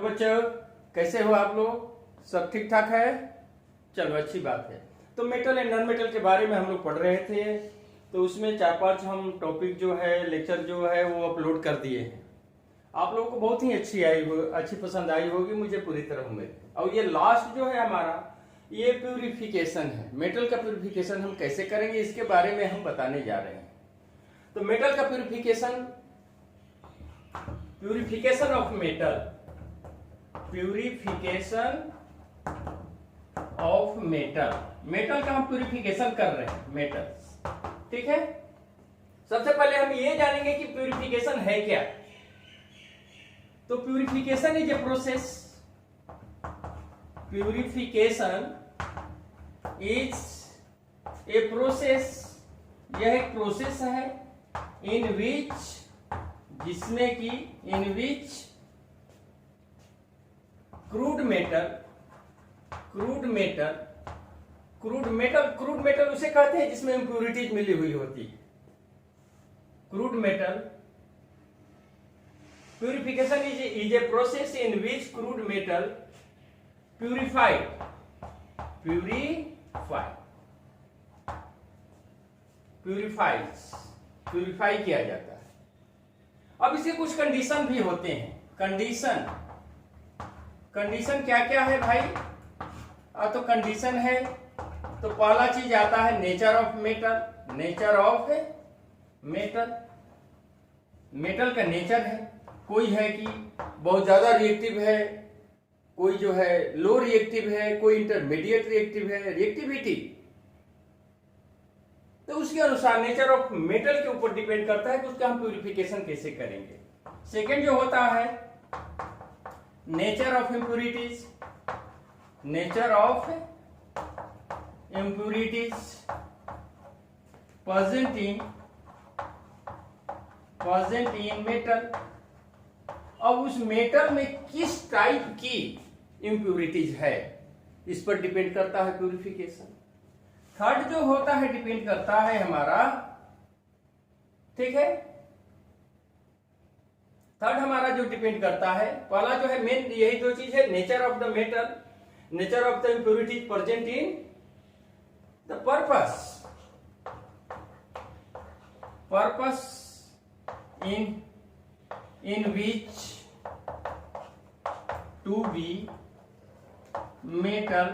तो बच्चों कैसे हो आप लोग? सब ठीक ठाक है? चलो अच्छी बात है। तो मेटल एंड नॉन मेटल के बारे में हम लोग पढ़ रहे थे, तो उसमें 4-5 हम टॉपिक जो है, लेक्चर जो है वो अपलोड कर दिए हैं। आप लोगों को बहुत ही अच्छी पसंद आई होगी, मुझे पूरी तरह उम्मीद है। और ये लास्ट जो है हमारा, ये प्यूरिफिकेशन है। मेटल का प्यूरिफिकेशन हम कैसे करेंगे इसके बारे में हम बताने जा रहे हैं। तो मेटल का purification of metal, purification of metal का हम प्यूरिफिकेशन कर रहे हैं, मेटल्स। ठीक है, सबसे पहले हम ये जानेंगे कि प्यूरिफिकेशन है क्या। तो purification is a process, purification is a process, यह एक प्रोसेस है इन विच, जिसमें कि इन विच क्रूड मेटल उसे कहते हैं जिसमें इम्प्यूरिटीज मिली हुई होती है। Crude metal purification is a process in which crude metal purify किया जाता है। अब इसके कुछ कंडीशन भी होते हैं। कंडीशन क्या क्या है भाई? तो कंडीशन है, तो पहला चीज आता है नेचर ऑफ मेटल का नेचर है। कोई है कि बहुत ज्यादा रिएक्टिव है, कोई जो है लो रिएक्टिव है, कोई इंटरमीडिएट रिएक्टिव है, रिएक्टिविटी। तो उसके अनुसार नेचर ऑफ मेटल के ऊपर डिपेंड करता है कि उसका हम प्यूरिफिकेशन कैसे करेंगे। सेकेंड जो होता है nature of impurities, present in metal. अब उस मेटल में किस टाइप की इम्प्यूरिटीज है, इस पर डिपेंड करता है प्यूरिफिकेशन। थर्ड जो होता है डिपेंड करता है हमारा, ठीक है, थर्ड हमारा जो डिपेंड करता है, पहला जो है मेन यही दो चीज है, nature of the metal, nature of the impurities present in the purpose in which to be metal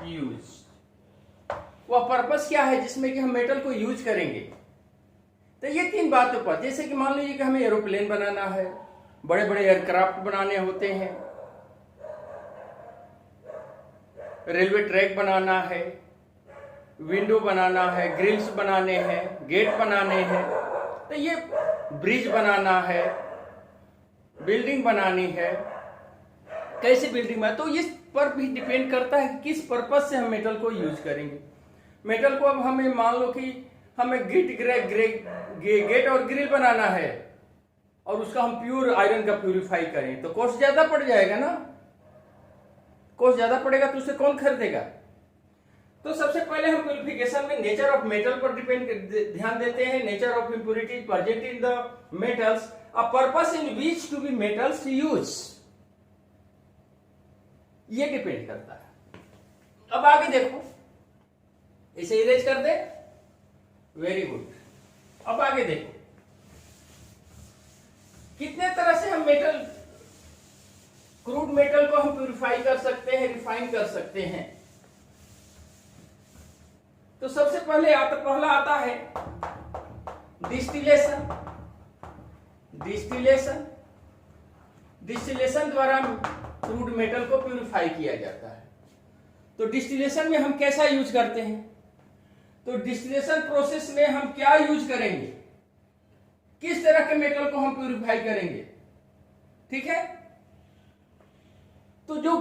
used। वह पर्पस क्या है जिसमें कि हम मेटल को यूज करेंगे। तो ये तीन बातों पर, जैसे कि मान लीजिए कि हमें एरोप्लेन बनाना है, बड़े बड़े एयरक्राफ्ट बनाने होते हैं, रेलवे ट्रैक बनाना है, विंडो बनाना है, ग्रिल्स बनाने हैं, गेट बनाने हैं, तो ये ब्रिज बनाना है, बिल्डिंग बनानी है, कैसे बिल्डिंग बना, तो इस पर भी डिपेंड करता है किस पर्पस से हम मेटल को यूज करेंगे। मेटल को अब हमें मान लो कि हमें गेट और ग्रिल बनाना है और उसका हम प्योर आयरन का प्यूरिफाई करें, तो कॉस्ट ज्यादा पड़ जाएगा ना। कॉस्ट ज्यादा पड़ेगा तो उसे कौन खरीदेगा? तो सबसे पहले हम प्यूरिफिकेशन में नेचर ऑफ मेटल पर ध्यान देते हैं। Nature of impurities present in the metals, a purpose in which to be metals use, ये डिपेंड करता है। अब आगे देखो, इसे इरेज कर दे, वेरी गुड। अब आगे देखो कितने तरह से हम क्रूड मेटल को हम प्यूरिफाई कर सकते हैं, रिफाइन कर सकते हैं। तो सबसे पहला आता है डिस्टिलेशन द्वारा क्रूड मेटल को प्यूरिफाई किया जाता है। तो डिस्टिलेशन में हम कैसा यूज करते हैं? तो डिस्टिलेशन प्रोसेस में हम क्या यूज करेंगे, किस तरह के मेटल को हम प्यूरिफाई करेंगे, ठीक है। तो जो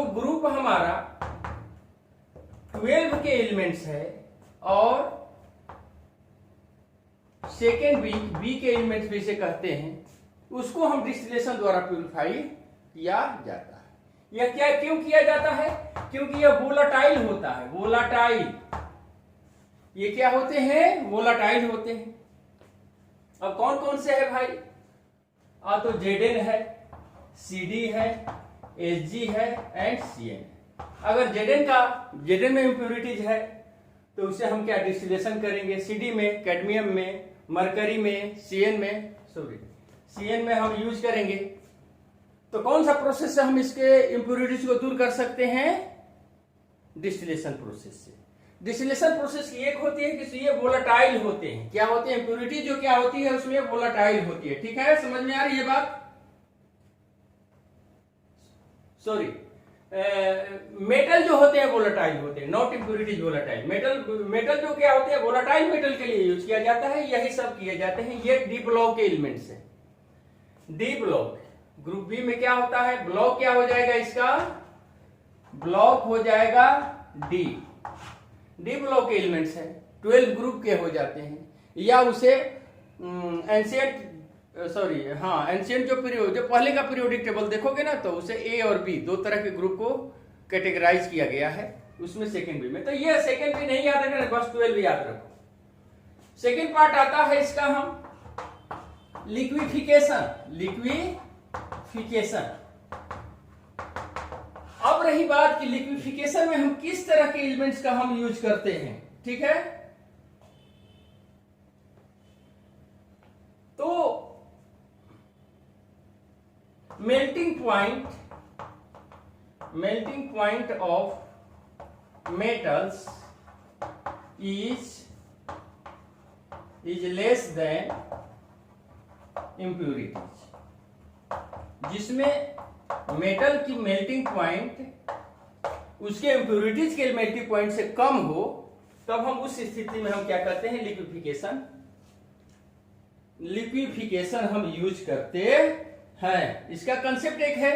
ग्रुप हमारा 12 के एलिमेंट्स है और सेकेंड बी के एलिमेंट्स भी से कहते हैं, उसको हम डिस्टिलेशन द्वारा प्यूरिफाई किया जाता है। यह क्या क्यों किया जाता है? क्योंकि यह वोलाटाइल होता है। वोलाटाइल, ये क्या होते हैं? वोलाटाइल होते हैं। अब कौन कौन से है भाई? तो Zn है, Cd है, Hg है एंड Cn। अगर Zn में इंप्योरिटीज है तो उसे हम क्या डिस्टिलेशन करेंगे, Cd में, कैडमियम में, मरकरी में, Cn में हम यूज करेंगे। तो कौन सा प्रोसेस से हम इसके इंप्योरिटीज को दूर कर सकते हैं? डिस्टिलेशन प्रोसेस से। डिस्टिलेशन प्रोसेस की एक होती है कि ये वोलेटाइल होते हैं। क्या होते हैं? इंप्योरिटी जो क्या होती है उसमें वोलेटाइल होती है। ठीक है, समझ में आ रही है बात? सॉरी, मेटल जो होते हैं वोलेटाइल होते हैं, नॉट इंप्योरिटीज वोलेटाइल। मेटल जो क्या होते हैं वोलेटाइल मेटल के लिए यूज किया जाता है, यही सब किए जाते हैं। ये डी ब्लॉक के एलिमेंट्स है। डी ब्लॉक ग्रुप बी में क्या होता है? ब्लॉक क्या हो जाएगा इसका? ब्लॉक हो जाएगा डी। डी ब्लॉक के एलिमेंट्स है, 12 ग्रुप के हो जाते हैं। या उसे एंशिएंट जो पहले का पीरियोडिक टेबल देखोगे ना तो उसे ए और बी दो तरह के ग्रुप को कैटेगराइज किया गया है, उसमें सेकेंड बी में। तो ये सेकेंड बी नहीं याद रखना, बस 12 याद रखो। सेकेंड पार्ट आता है इसका हम लिक्विफिकेशन। अब रही बात कि लिक्विफिकेशन में हम किस तरह के एलिमेंट्स का हम यूज करते हैं। ठीक है, तो melting point of metals is less then impurities. जिसमें मेटल की मेल्टिंग पॉइंट उसके इम्प्यूरिटीज के मेल्टिंग पॉइंट से कम हो, तब हम उस स्थिति में हम क्या करते हैं? लिक्विफिकेशन हम यूज करते हैं। इसका कंसेप्ट एक है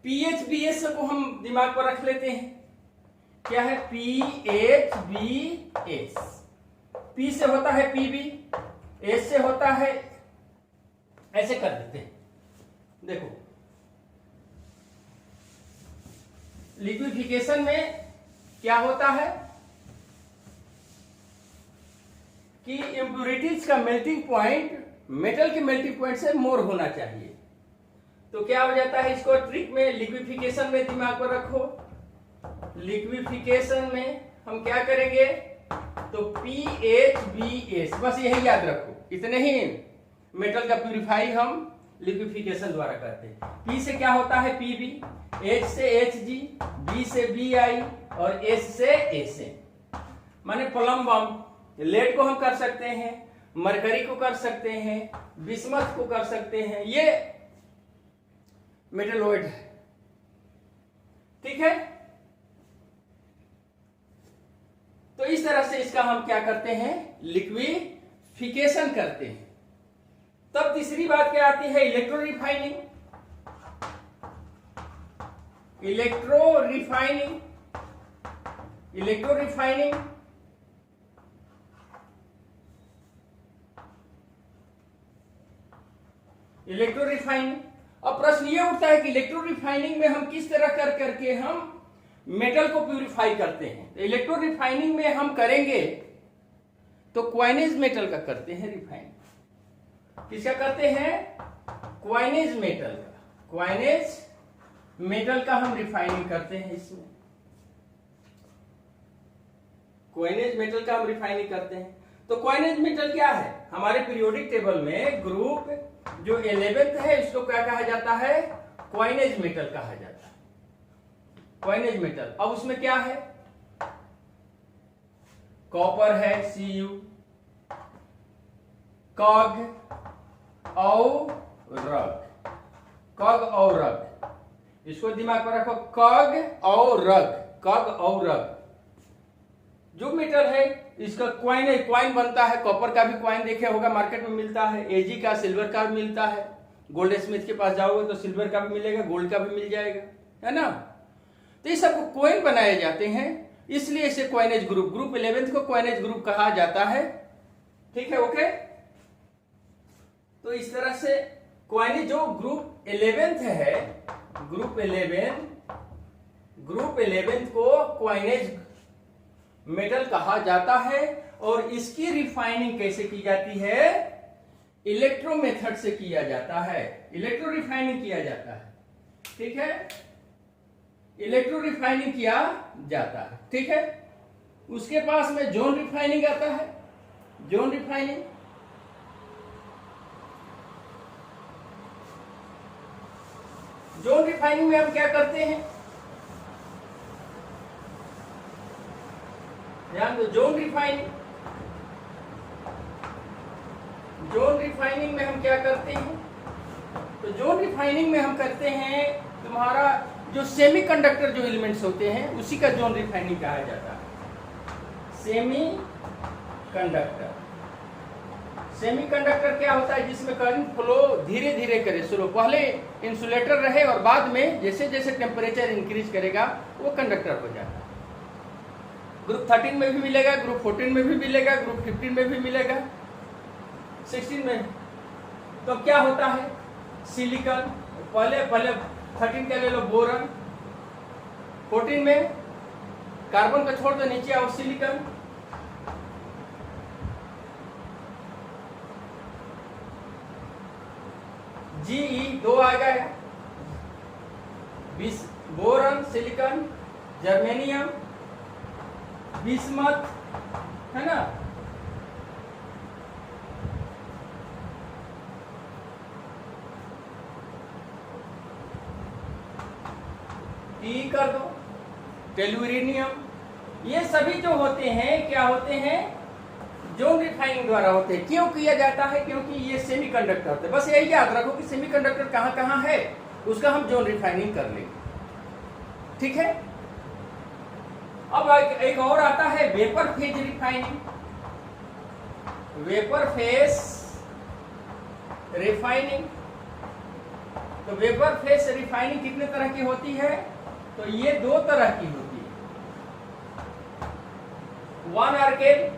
PHBS को हम दिमाग पर रख लेते हैं। क्या है? PHBS। P से होता है PB, S से होता है, ऐसे कर देते हैं। देखो, लिक्विफिकेशन में क्या होता है कि इंप्योरिटीज का मेल्टिंग पॉइंट मेटल के मेल्टिंग पॉइंट से मोर होना चाहिए। तो क्या हो जाता है? इसको ट्रिक में लिक्विफिकेशन में दिमाग पर रखो। लिक्विफिकेशन में हम क्या करेंगे? तो PHBS, बस यही याद रखो। इतने ही मेटल का प्यूरिफाई हम लिक्विफिकेशन द्वारा करते हैं। P से क्या होता है? PB, H से HG, B से BI और S से SA। माने प्लम्बम, लेड को हम कर सकते हैं, मरकरी को कर सकते हैं, बिस्मथ को कर सकते हैं। ये मेटलोइड है। ठीक है, तो इस तरह से इसका हम क्या करते हैं? लिक्विफिकेशन करते हैं। तब तीसरी बात क्या आती है? Electro refining. अब प्रश्न ये उठता है कि इलेक्ट्रो रिफाइनिंग में हम किस तरह करके हम मेटल को प्यूरिफाई करते हैं। तो इलेक्ट्रो रिफाइनिंग में हम करेंगे तो क्वाइनेज मेटल का करते हैं रिफाइन। किसका करते हैं? क्वाइनेज मेटल का हम रिफाइनिंग करते हैं। इसमें क्वाइनेज मेटल का हम रिफाइनिंग करते हैं। तो क्वाइनेज मेटल क्या है? हमारे पीरियोडिक टेबल में ग्रुप जो 11th है इसको क्या कहा जाता है? क्वाइनेज मेटल कहा जाता है। Coinage metal. अब उसमें क्या है? कॉपर है Cu, कॉग और रग। इसको दिमाग पर रखो, कॉग और रग। जो मेटल है इसका क्वाइन बनता है। कॉपर का भी क्वाइन देखे होगा, मार्केट में मिलता है। Ag का, सिल्वर का भी मिलता है। गोल्ड स्मिथ के पास जाओगे तो सिल्वर का भी मिलेगा, गोल्ड का भी मिल जाएगा, है ना। तो ये सबको क्वाइन बनाए जाते हैं, इसलिए इसे क्वाइनेज ग्रुप 11th को क्वाइनेज ग्रुप कहा जाता है। ठीक है, ओके। तो इस तरह से क्वाइनेज जो ग्रुप 11th है, ग्रुप 11th को क्वाइनेज मेटल कहा जाता है। और इसकी रिफाइनिंग कैसे की जाती है? इलेक्ट्रो मेथड से किया जाता है, इलेक्ट्रो रिफाइनिंग किया जाता है, ठीक है, इलेक्ट्रो रिफाइनिंग किया जाता है, ठीक है। उसके पास में जोन रिफाइनिंग आता है, जोन रिफाइनिंग, जोन रिफाइनिंग में हम क्या करते हैं, ध्यान दो, जोन रिफाइनिंग, जोन रिफाइनिंग में हम क्या करते हैं, तो जोन रिफाइनिंग में हम करते हैं तुम्हारा जो सेमीकंडक्टर जो एलिमेंट्स होते हैं उसी का जोन रिफाइनिंग कहा जाता है। सेमीकंडक्टर, सेमीकंडक्टर क्या होता है, जिसमें करंट फ्लो धीरे धीरे करे, स्लो, पहले इंसुलेटर रहे और बाद में जैसे जैसे टेम्परेचर इंक्रीज करेगा वो कंडक्टर हो जाता है। ग्रुप 13 में भी मिलेगा, ग्रुप 14 में भी मिलेगा, ग्रुप 15 में भी मिलेगा, 16 में। तो क्या होता है, सिलिकॉन, पहले 13 का ले लो बोरन, 14 में कार्बन का छोड़ दो, नीचे आओ सिलिकॉन, Ge 2 आ गया, बोरन, सिलिकॉन, जर्मेनियम, बिस्मथ, है ना, टी कर दो, टेलुरिनियम, ये सभी जो होते हैं क्या होते हैं, जोन रिफाइनिंग द्वारा होते हैं। क्यों किया जाता है, क्योंकि ये सेमीकंडक्टर होते हैं। बस यही याद रखो कि सेमीकंडक्टर कहाँ कहाँ है, उसका हम जोन रिफाइनिंग कर लेंगे, ठीक है। अब एक और आता है vapour phase refining, vapour phase refining. तो वेपर फेज रिफाइनिंग कितने तरह की होती है, तो ये 2 तरह की होती है, 1 आर्केल,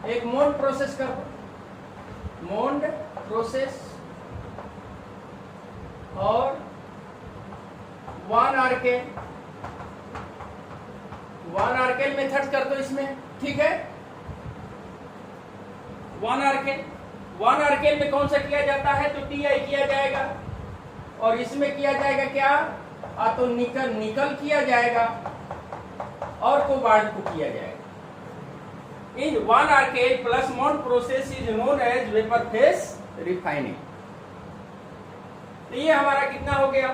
एक मोन्ड प्रोसेस का, मोन्ड प्रोसेस, और 1 आर्केल, 1 आर्केल मेथड कर दो इसमें, ठीक है। 1 आर्केल में कौन सा किया जाता है, तो टीआई किया जाएगा, और इसमें किया जाएगा क्या, तो निकल किया जाएगा और कोबाल्ट को किया जाएगा। In 1 Arkel plus Mond process is known as vapour phase refining. तो ये हमारा कितना हो गया,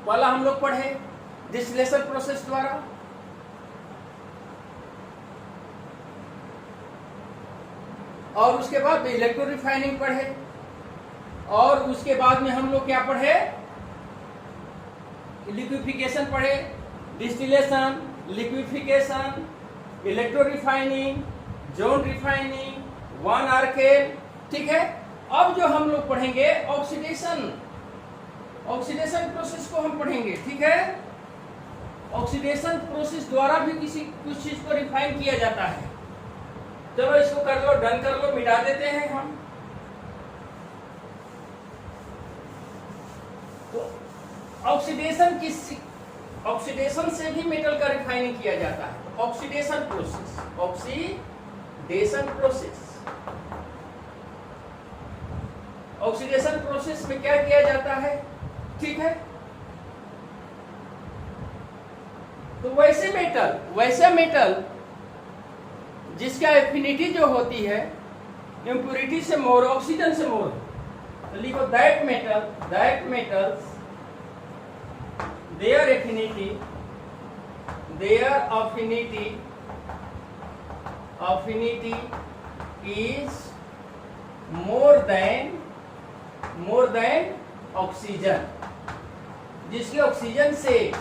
पहला हम लोग पढ़े डिस्टिलेशन प्रोसेस द्वारा, और उसके बाद इलेक्ट्रो रिफाइनिंग पढ़े, और उसके बाद में हम लोग क्या पढ़े, लिक्विफिकेशन पढ़े, distillation, liquefaction, electro refining, zone refining, 1 आर्केल, ठीक है। अब जो हम लोग पढ़ेंगे ऑक्सीडेशन, ऑक्सीडेशन प्रोसेस को हम पढ़ेंगे, ठीक है। ऑक्सीडेशन प्रोसेस द्वारा भी कुछ चीज को रिफाइन किया जाता है। चलो इसको कर लो, डन कर लो, मिटा देते हैं हम। तो ऑक्सीडेशन से भी मेटल का रिफाइनिंग किया जाता है। Oxidation process, oxidation process, oxidation process में क्या किया जाता है, ठीक है। तो वैसे मेटल जिसका एफिनिटी जो होती है इम्प्योरिटी से मोर, ऑक्सीजन से मोर, तो लिखो that metals their affinity is more than oxygen. जिसके ऑक्सीजन से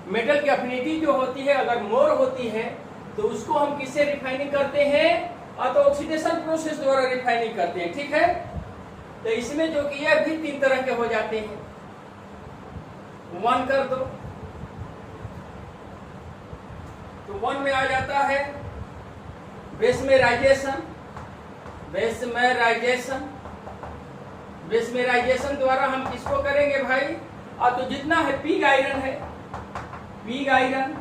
मेटल की अफिनिटी जो होती है अगर मोर होती है तो उसको हम किससे रिफाइनिंग करते हैं, तो ऑक्सीडेशन प्रोसेस द्वारा रिफाइनिंग करते हैं, ठीक है। तो इसमें जो किया भी 3 तरह के हो जाते हैं। 1 कर दो, तो 1 में आ जाता है बेसमेराइजेशन, बेसमेराइजेशन द्वारा हम किसको करेंगे भाई, तो जितना है पिग आयरन है, पिग आयरन,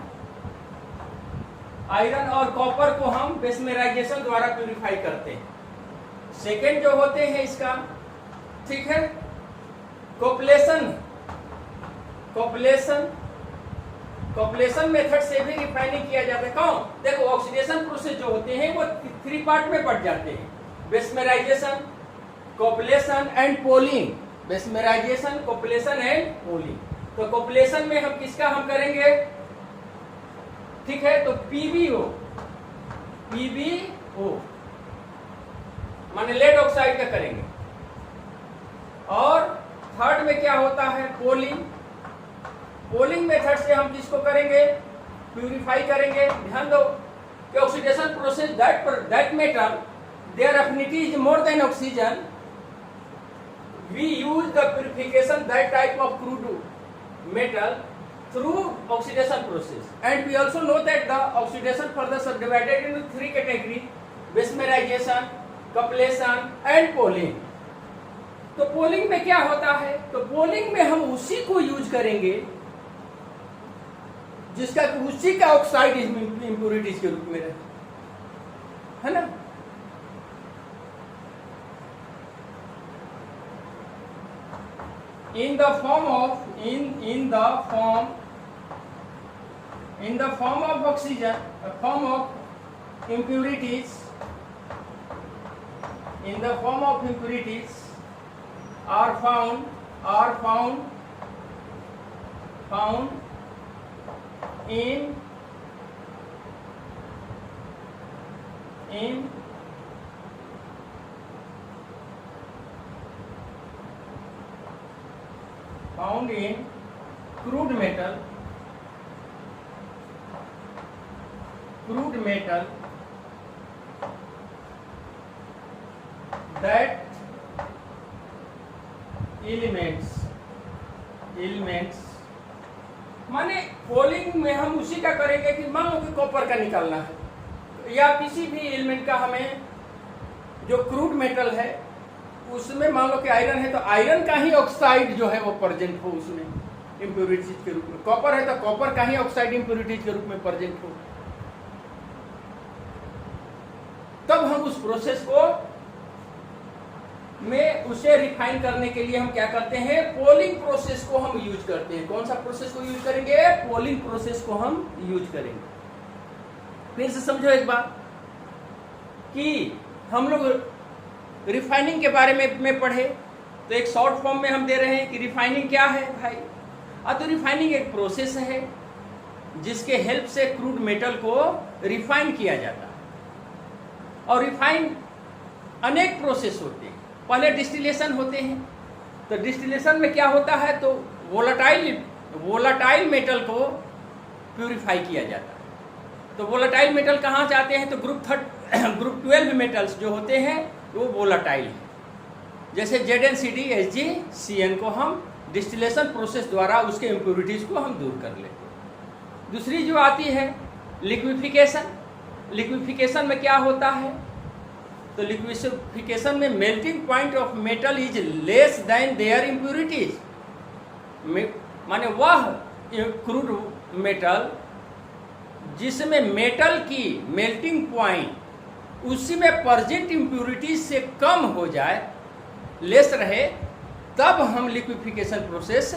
आयरन और कॉपर को हम मेस्मराइजेशन द्वारा प्यूरिफाई करते हैं। सेकेंड जो होते हैं इसका, ठीक है, कोपलेशन। कोपलेशन मेथड से भी रिफाइनिंग किया जाता है। कौन? देखो, ऑक्सीडेशन प्रोसेस जो होते हैं वो 3 पार्ट में बढ़ जाते हैं, bessemerisation, cupellation and poling. Bessemerisation, cupellation and poling. तो कोपलेशन में हम किसका हम करेंगे, ठीक है, तो पीबीओ माने लेड ऑक्साइड का करेंगे। और थर्ड में क्या होता है, पोलिंग मेथड से हम किसको करेंगे, प्यूरिफाई करेंगे। ध्यान दो कि oxidation process that metal their affinity is more than oxygen, we use the purification that type of crude metal through oxidation process, and we also know that the oxidation further subdivided into 3 categories: mesmerization, coupletion and pooling. तो polling में क्या होता है, तो polling में हम उसी को यूज करेंगे जिसका उसी का ऑक्साइड इंप्योरिटीज के रूप में रहे, है ना। in the form of oxygen, a form of impurities, in the form of impurities are found in crude metal that elements माने पोलिंग में हम उसी का करेंगे कि मान लो कि कॉपर का निकालना है या किसी भी एलिमेंट का, हमें जो क्रूड मेटल है उसमें मान लो कि आयरन है तो आयरन का ही ऑक्साइड जो है वो प्रेजेंट हो उसमें इंप्योरिटीज के रूप में, कॉपर है तो कॉपर का ही ऑक्साइड इंप्योरिटीज के रूप में प्रेजेंट हो, तब हम उस प्रोसेस को में उसे रिफाइन करने के लिए हम क्या करते हैं, पोलिंग प्रोसेस को हम यूज करते हैं। कौन सा प्रोसेस को यूज करेंगे, पोलिंग प्रोसेस को हम यूज करेंगे। फिर से समझो एक बात कि हम लोग रिफाइनिंग के बारे में पढ़े तो एक शॉर्ट फॉर्म में हम दे रहे हैं कि रिफाइनिंग क्या है भाई। तो रिफाइनिंग एक प्रोसेस है जिसके हेल्प से क्रूड मेटल को रिफाइन किया जाता है। और रिफाइन अनेक प्रोसेस होते हैं। पहले डिस्टिलेशन होते हैं, तो डिस्टिलेशन में क्या होता है, तो वोलाटाइल मेटल को प्यूरिफाई किया जाता है। तो वोलाटाइल मेटल कहाँ जाते हैं, तो ग्रुप 12 मेटल्स जो होते हैं वो वोलाटाइल है। जैसे ZnCd HgCN को हम डिस्टिलेशन प्रोसेस द्वारा उसके इम्प्योरिटीज को हम दूर कर लेते हैं। दूसरी जो आती है लिक्विफिकेशन। लिक्विफिकेशन में क्या होता है, तो लिक्विफिकेशन में melting point of metal is less than their impurities, माने वह क्रूड मेटल जिसमें मेटल की मेल्टिंग पॉइंट उसी में प्रेजेंट इम्प्योरिटीज से कम हो जाए, लेस रहे, तब हम लिक्विफिकेशन प्रोसेस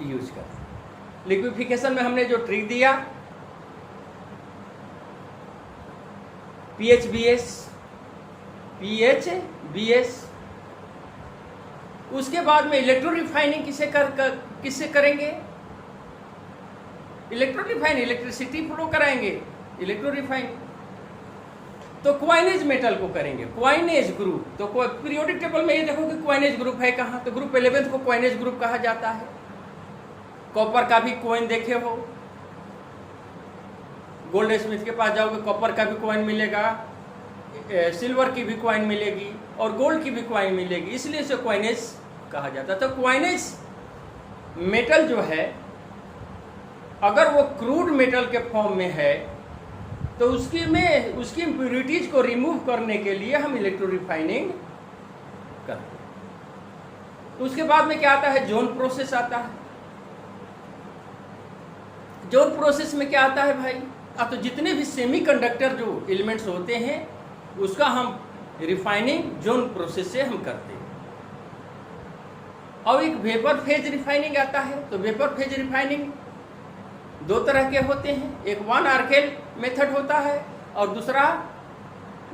यूज करते हैं। लिक्विफिकेशन में हमने जो ट्रिक दिया PHBS, उसके बाद में इलेक्ट्रो रिफाइनिंग किससे करेंगे, इलेक्ट्रो रिफाइन, इलेक्ट्रिसिटी फ्लो कराएंगे इलेक्ट्रो रिफाइन, तो क्वाइनेज मेटल को करेंगे, क्वाइनेज ग्रुप। तो पीरियोडिक टेबल में ये देखो कि क्वाइनेज ग्रुप है कहाँ, तो ग्रुप 11 को क्वाइनेज ग्रुप कहा जाता है। कॉपर का भी क्वाइन देखे हो, गोल्ड स्मिथ के पास जाओगे कॉपर का भी क्वाइन मिलेगा, सिल्वर की भी क्वाइन मिलेगी और गोल्ड की भी क्वाइन मिलेगी, इसलिए इसे क्वाइनेज कहा जाता है। तो क्वाइनेज मेटल जो है अगर वो क्रूड मेटल के फॉर्म में है तो उसकी इम्प्योरिटीज को रिमूव करने के लिए हम इलेक्ट्रो रिफाइनिंग करते हैं। तो उसके बाद में क्या आता है, जोन प्रोसेस आता है। जोन प्रोसेस में क्या आता है भाई, तो जितने भी सेमीकंडक्टर जो एलिमेंट्स होते हैं उसका हम रिफाइनिंग जोन प्रोसेस से हम करते हैं। और एक वेपर फेज रिफाइनिंग आता है। तो वेपर फेज रिफाइनिंग दो तरह के होते हैं, एक वन आर्केल मेथड होता है और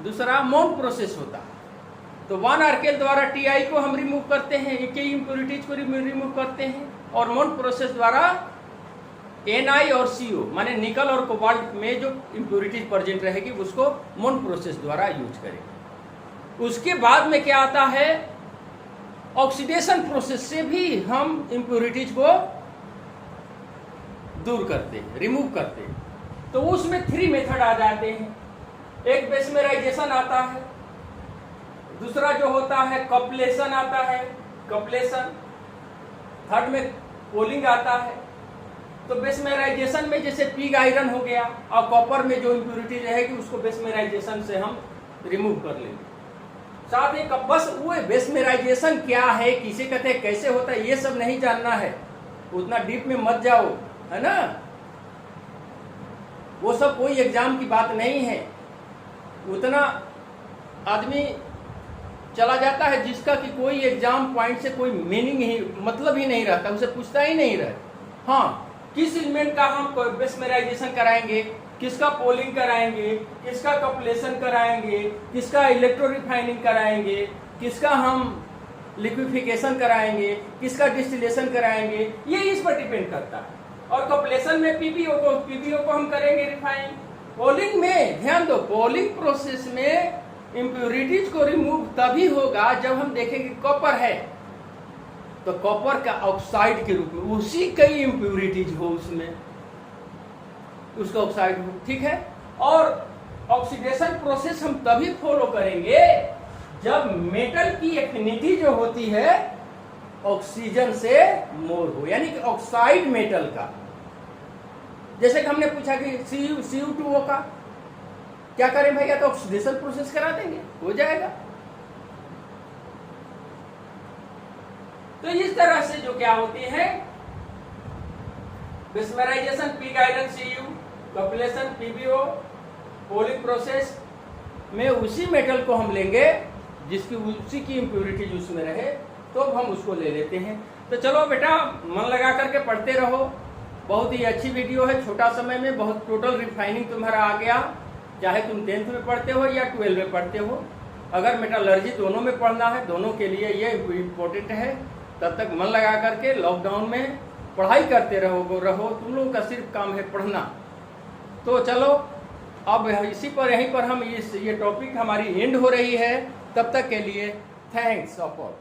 दूसरा मौन प्रोसेस होता है। तो वन आर्केल द्वारा टीआई को हम रिमूव करते हैं, के इम्प्योरिटीज को रिमूव करते हैं, और मौन प्रोसेस द्वारा एनआई और सीओ माने निकल और कोबाल्ट में जो इम्प्योरिटीज प्रेजेंट रहेगी उसको मौन प्रोसेस द्वारा यूज करेंगे। उसके बाद में क्या आता है, ऑक्सीडेशन प्रोसेस से भी हम इम्प्योरिटीज को दूर करते हैं, रिमूव करते हैं। तो उसमें 3 मेथड आ जाते हैं। एक बेसमेराइजेशन आता है, दूसरा जो होता है कपलेशन आता है, कपलेशन, थर्ड में पोलिंग आता है। तो बेसमेराइजेशन में जैसे पिग आयरन हो गया और कॉपर में जो इम्प्योरिटी रहेगी उसको बेसमेराइजेशन से हम रिमूव कर लेंगे। साथ ही बस वो बेसमेराइजेशन क्या है, किसे कहते हैं, कैसे होता है, ये सब नहीं जानना है, उतना डीप में मत जाओ, है ना। वो सब कोई एग्जाम की बात नहीं है। उतना आदमी चला जाता है जिसका कि कोई एग्जाम पॉइंट से कोई मीनिंग ही, मतलब ही नहीं रहता, उसे पूछता ही नहीं रहता। हाँ, किस एलिमेंट का हम बेसमेराइजेशन कराएंगे, किसका पोलिंग कराएंगे, किसका कपलेशन कराएंगे, किसका इलेक्ट्रो रिफाइनिंग कराएंगे, किसका हम लिक्विफिकेशन कराएंगे, किसका डिस्टिलेशन कराएंगे, ये इस पर डिपेंड करता है। और कपलेशन में पीबीओ को हम करेंगे रिफाइन। पोलिंग में ध्यान दो, पोलिंग प्रोसेस में इम्प्योरिटीज को रिमूव तभी होगा जब हम देखेंगे कॉपर है तो कॉपर का ऑक्साइड के रूप में उसी कई इम्प्योरिटीज हो, उसमें उसका ऑक्साइड हो, ठीक है। और ऑक्सीडेशन प्रोसेस हम तभी फॉलो करेंगे जब मेटल की एफिनिटी जो होती है ऑक्सीजन से मोर हो, यानी कि ऑक्साइड मेटल का। जैसे कि हमने पूछा कि CU2O का क्या करें भैया, तो ऑक्सीडेशन प्रोसेस करा देंगे, हो जाएगा। तो इस तरह से जो क्या होती है, bessemerisation pig iron CU, cupellation PbO, poling process में उसी मेटल को हम लेंगे जिसकी उसी की इम्प्योरिटीज उसमें रहे, तो हम उसको ले लेते हैं। तो चलो बेटा, मन लगा करके पढ़ते रहो। बहुत ही अच्छी वीडियो है, छोटा समय में बहुत टोटल रिफाइनिंग तुम्हारा आ गया, चाहे तुम 10th में पढ़ते हो या 12 में पढ़ते हो। अगर मेटलर्जी दोनों में पढ़ना है, दोनों के लिए ये इम्पोर्टेंट है। तब तक मन लगा करके लॉकडाउन में पढ़ाई करते रहो। तुम लोगों का सिर्फ काम है पढ़ना। तो चलो, अब इसी पर यहीं पर हम ये टॉपिक हमारी एंड हो रही है। तब तक के लिए थैंक्स ऑफ ऑल।